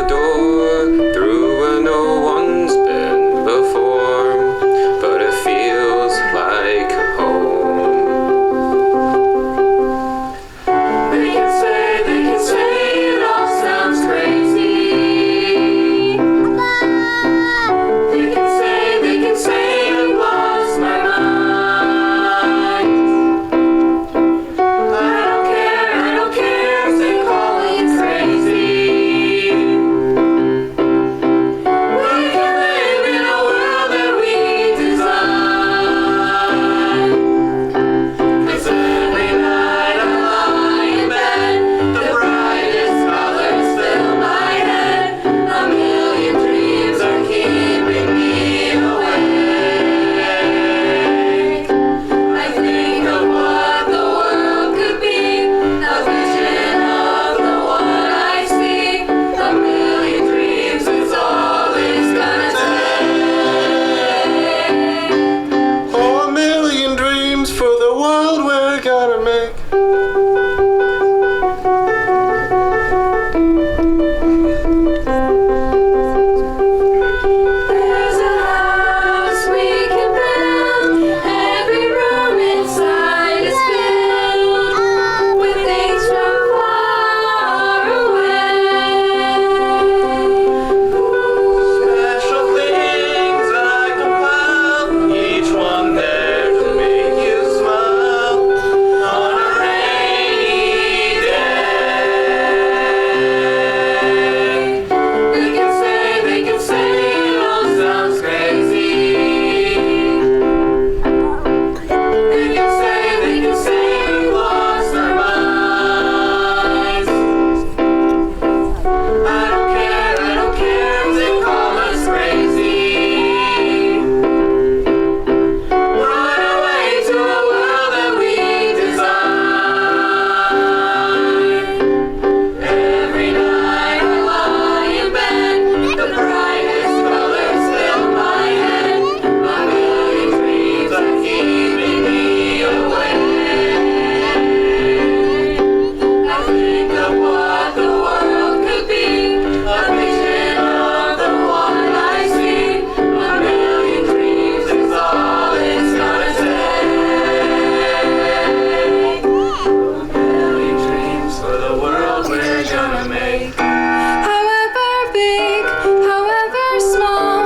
gonna make. However big, however small,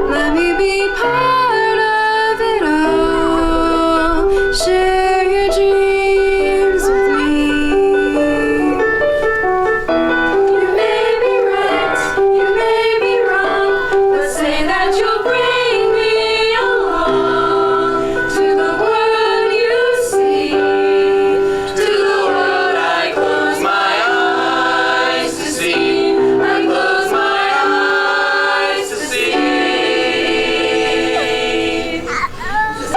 let me be part of it all. Share your dreams with me. You may be right, you may be wrong, but say that you'll bring me along to the world you see, to the world I close my eyes to see. I close my eyes to see.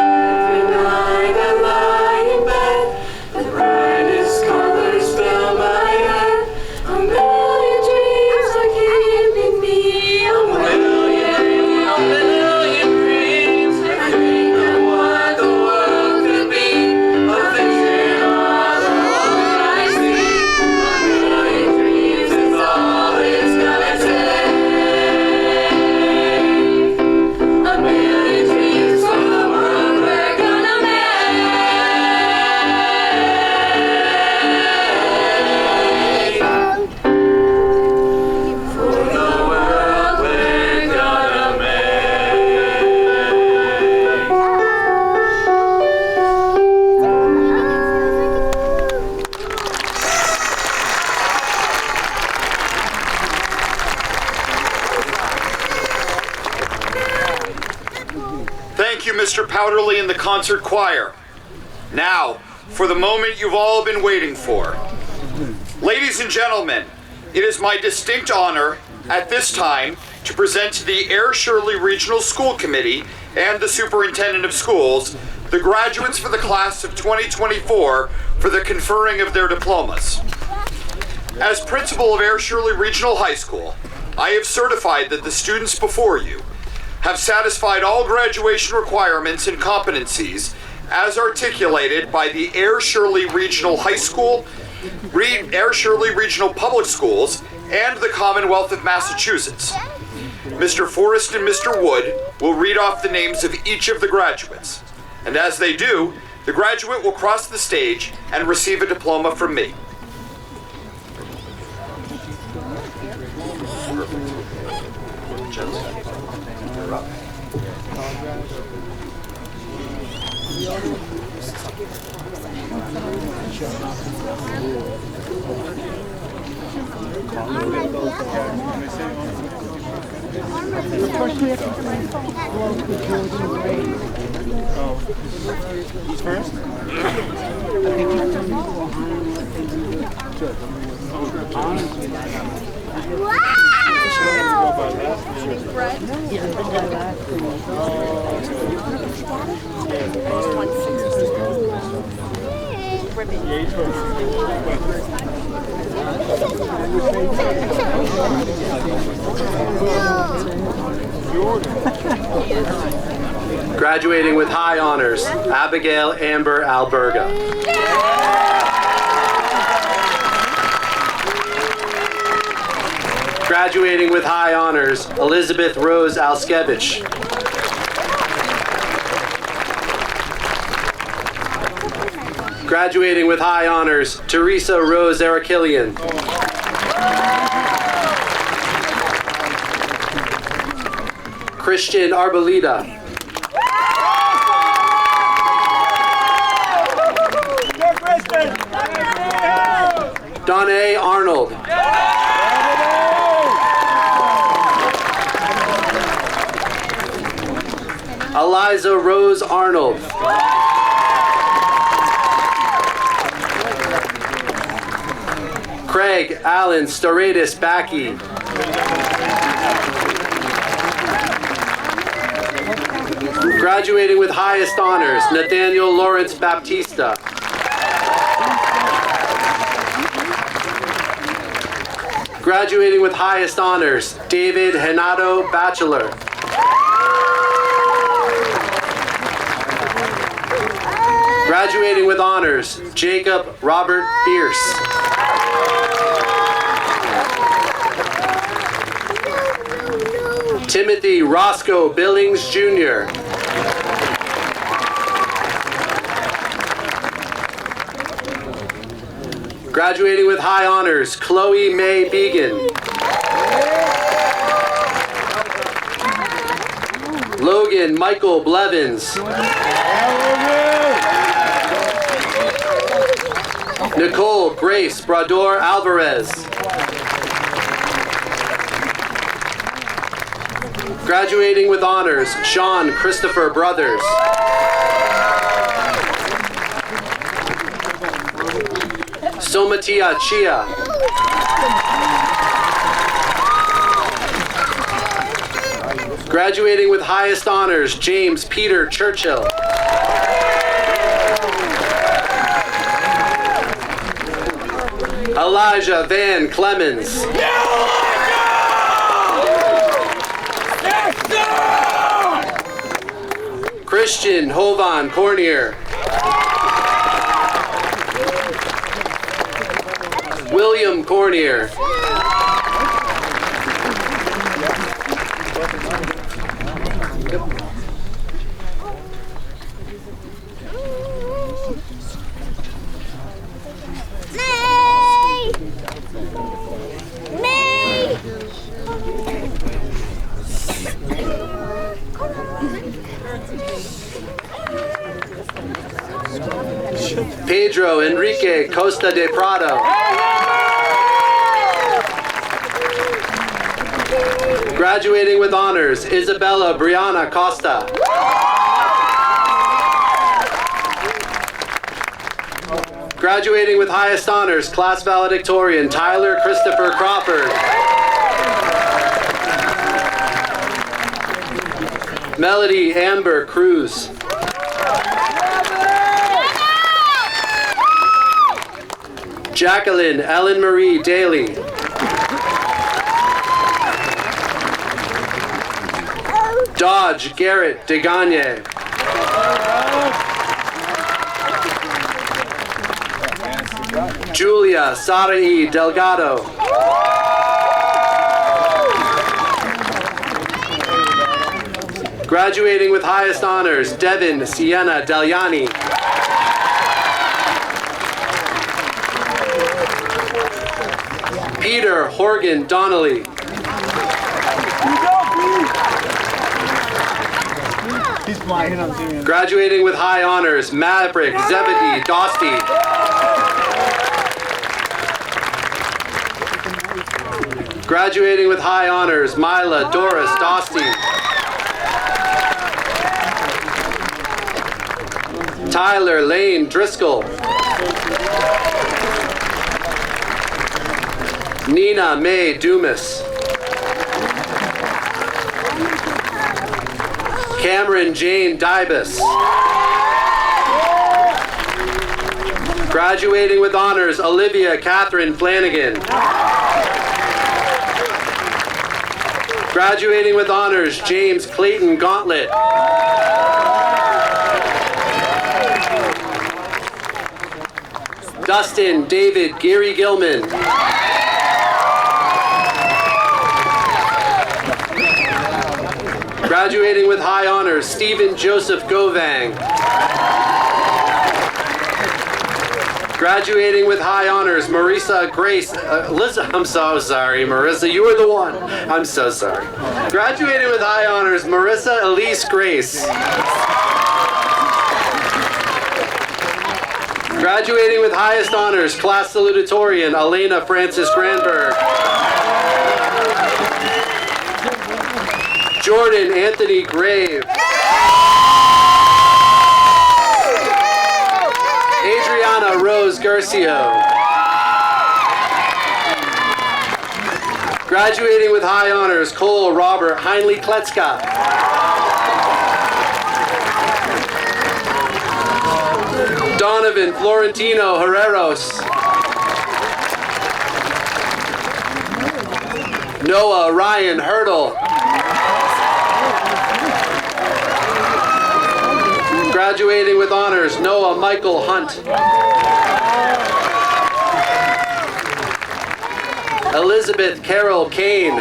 Every night I lie in bed, the brightest colors fill my head. A million dreams are keeping me awake. A million dreams. I think of what the world could be. A vision of the world I see. A million dreams is all it's gonna take. A million dreams for the world we're gonna make. For the world we're gonna Thank you, Mr. Powderly and the concert choir. Now, for the moment you've all been waiting for. Ladies and gentlemen, it is my distinct honor at this time to present to the Air Shirley Regional School Committee and the Superintendent of Schools the graduates for the class of 2024 for the conferring of their diplomas. As principal of Air Shirley Regional High School, I have certified that the students before you have satisfied all graduation requirements and competencies as articulated by the Air Shirley Regional High School, Air Shirley Regional Public Schools, and the Commonwealth of Massachusetts. Mr. Forrest and Mr. Wood will read off the names of each of the graduates. And as they do, the graduate will cross the stage and receive a diploma from me. He's first? Graduating with high honors, Abigail Amber Alberga. Graduating with high honors, Elizabeth Rose Alskevich. Graduating with high honors, Teresa Rose Arakilian. Christian Arboleda. Donna Arnold. Eliza Rose Arnold. Craig Allen Storatis Backy. Graduating with highest honors, Nathaniel Lawrence Baptista. Graduating with highest honors, David Henato Bachelor. Graduating with honors, Jacob Robert Fierce. Timothy Roscoe Billings Jr. Graduating with high honors, Chloe May Began. Logan Michael Blevins. Nicole Grace Brador Alvarez. Graduating with honors, Sean Christopher Brothers. Somatia Chia. Graduating with highest honors, James Peter Churchill. Elijah Van Clemens. Christian Hovan Cornier. William Cornier. Pedro Enrique Costa de Prado. Graduating with honors, Isabella Brianna Costa. Graduating with highest honors, class valedictorian, Tyler Christopher Crawford. Melody Amber Cruz. Jacqueline Ellen Marie Daly. Dodge Garrett DeGagne. Julia Sarai Delgado. Graduating with highest honors, Devin Sienna Daliani. Peter Horgan Donnelly. Graduating with high honors, Maverick Zebedee Dostie. Graduating with high honors, Mila Doris Dostie. Tyler Lane Driscoll. Nina Mae Dumas. Cameron Jane Dybus. Graduating with honors, Olivia Catherine Flanagan. Graduating with honors, James Clayton Gauntlet. Dustin David Gary Gilman. Graduating with high honors, Stephen Joseph Govang. Graduating with high honors, Marissa Grace. I'm so sorry, Marissa. You were the one. I'm so sorry. Graduating with high honors, Marissa Elise Grace. Graduating with highest honors, class salutatorian, Elena Francis Granberg. Jordan Anthony Grave. Adriana Rose Garcio. Graduating with high honors, Cole Robert Heinley Kletzka. Donovan Florentino Herreros. Noah Ryan Hurdle. Graduating with honors, Noah Michael Hunt. Elizabeth Carol Kane.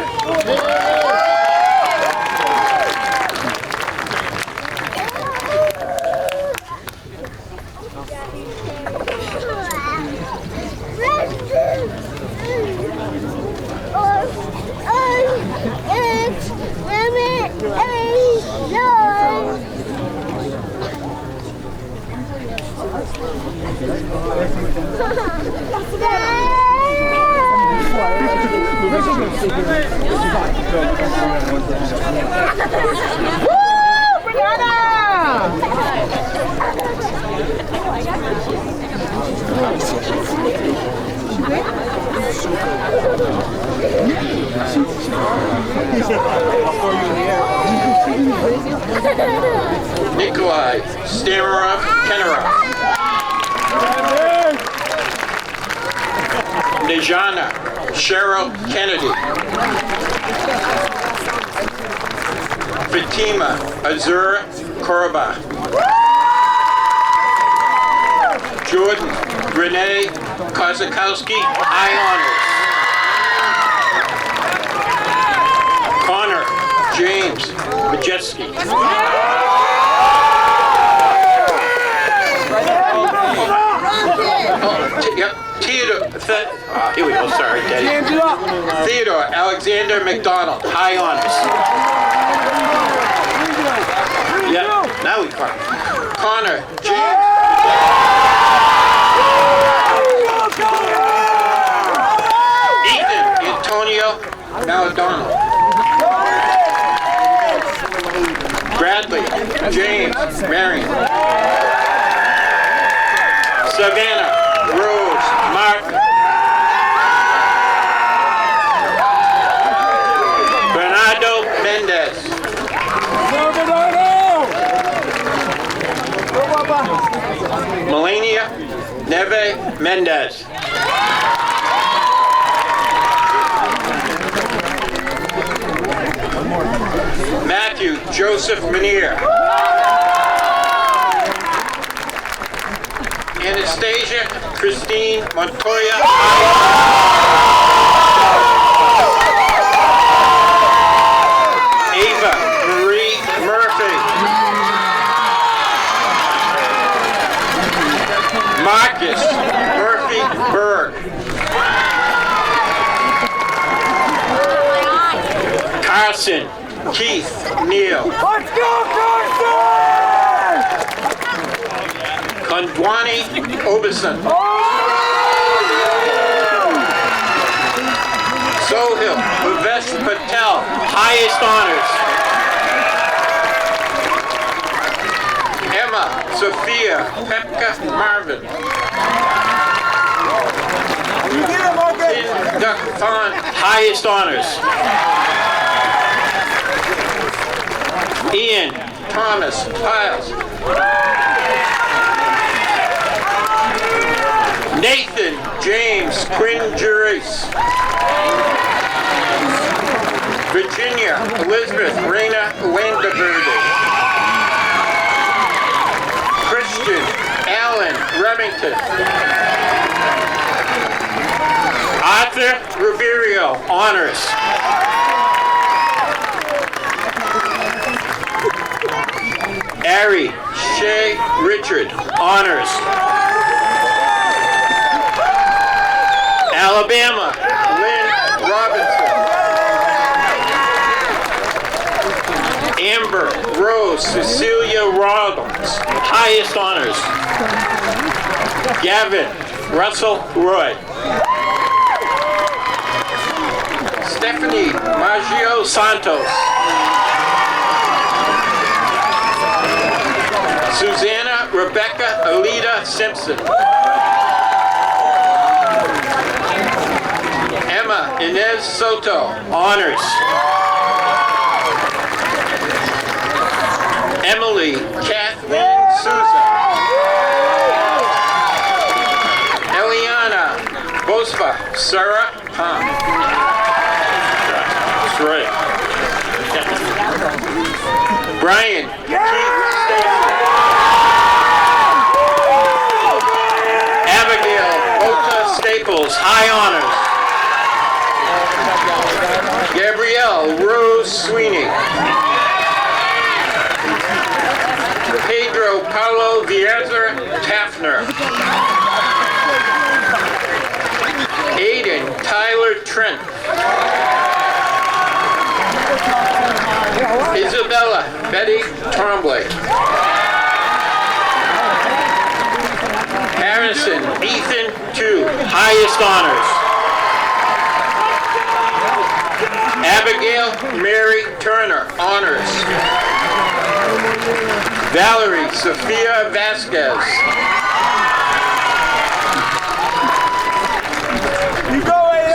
Nikolai Stamarov Kenarov. Nejana Cheryl Kennedy. Fatima Azura Koraba. Jordan Renee Kozakowski, high honors. Connor James Majeski. Yep, Theodore, here we go, sorry, Daddy. Theodore Alexander McDonald, high honors. Yep, now we come. Connor James Ethan Antonio Maladonald. Bradley James Marion. Savannah Rose Martin. Bernardo Mendez. Melania Neve Mendez. Matthew Joseph Manier. Anastasia Christine Montoya. Ava Marie Murphy. Marcus Murphy Berg. Carson Keith Neal. Let's go, Carson! Kondwani Obeson. Sohil Bhavesh Patel, highest honors. Emma Sophia Pepka Marvin. Tin Duck Thon, highest honors. Ian Thomas Piles. Nathan James Quinn Juris. Virginia Elizabeth Reina Wendeverde. Christian Allen Remington. Arthur Riverio, honors. Ari Shea Richard, honors. Alabama, Lynn Robinson. Amber Rose Cecilia Rollins, highest honors. Gavin Russell Roy. Stephanie Maggio Santos. Susanna Rebecca Alida Simpson. Emma Inez Soto, honors. Emily Kathleen Souza. Eliana Bospa Sarah Palm. That's right. Brian Keith Stacy. Abigail Ota Staples, high honors. Gabrielle Rose Sweeney. Pedro Paulo Viezer Taffner. Aiden Tyler Trent. Isabella Betty Tremblay. Aaron Madison Ethan, 2, highest honors. Abigail Mary Turner, honors. Valerie Sophia Vasquez.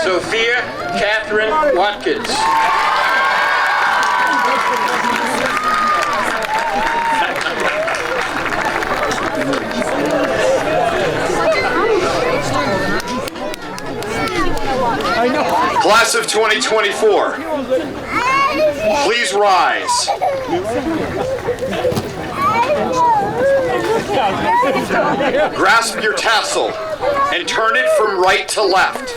Sophia Catherine Watkins. Class of 2024, please rise. Grasp your tassel and turn it from right to left.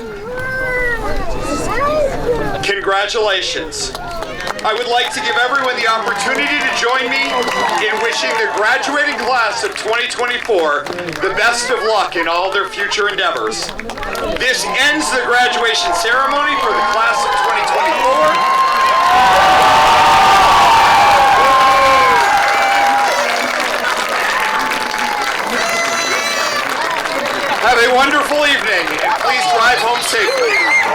Congratulations. I would like to give everyone the opportunity to join me in wishing the graduating class of 2024 the best of luck in all their future endeavors. This ends the graduation ceremony for the class of 2024. Have a wonderful evening, and please drive home safely.